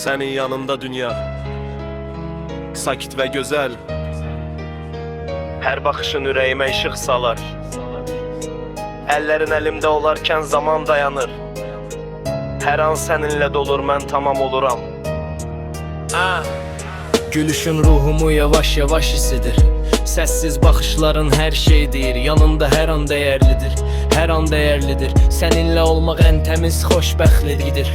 Senin yanında dünya sakit ve güzel. Her bakışın yüreğime ışık salar. Ellerin elimde olarken zaman dayanır. Her an seninle dolur, mən tamam oluram. Gülüşün ruhumu yavaş yavaş hissedilir. Sessiz bakışların her şey deyir. Yanında her an değerlidir, her an değerlidir. Seninle olmak en temiz xoşbəxtlikdir.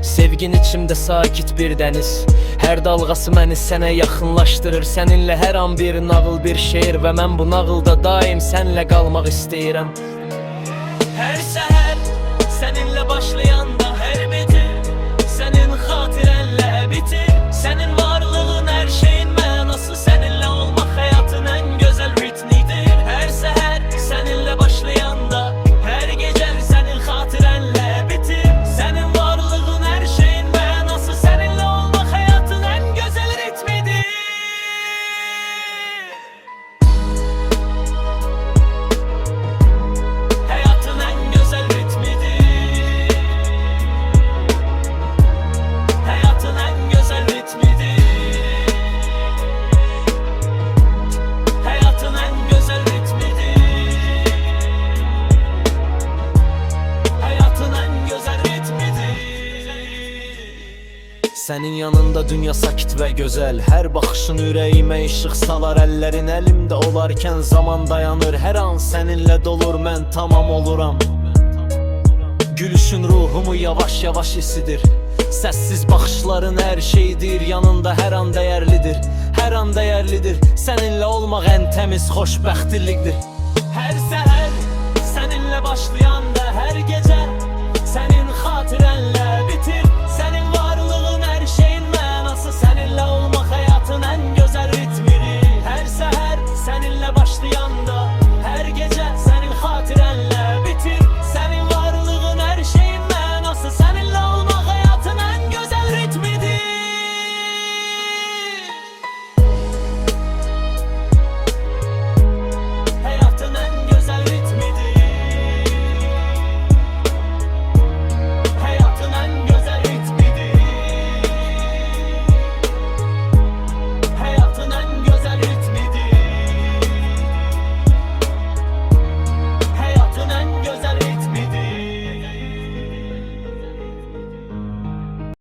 Sevgin içimde sakit bir deniz. Her dalgası məni sənə yaxınlaşdırır. Seninle her an bir nağıl, bir şeir. Ve mən bu nağılda daim senle qalmaq istəyirəm. Her seher seninle başlayan da her bitir. Senin hatirenle bitir. Senin varlığın her şeyin mənası. Seninle olmak hayatın en güzel ritmidir. Her seher seninle başlayan da her gece senin hatirenle bitir. Senin varlığın her şeyin mənası. Seninle olmak hayatın en güzel ritmidir. Hayatın en güzel ritmidir. Hayatın en güzel ritmidir. Hayatın en güzel ritmidir. Hayatın en güzel ritmidir. Senin yanında dünya sakit ve güzel. Her bakışın yüreğime ışık salar. Ellerin elimde olarken zaman dayanır. Her an seninle dolur, mən tamam oluram. Gülüşün ruhumu yavaş yavaş hissedilir. Sessiz bakışların her şeydir. Yanında her an değerlidir, her an değerlidir. Seninle olmak en temiz xoşbəxtlikdir. Her seher seninle başlayan da her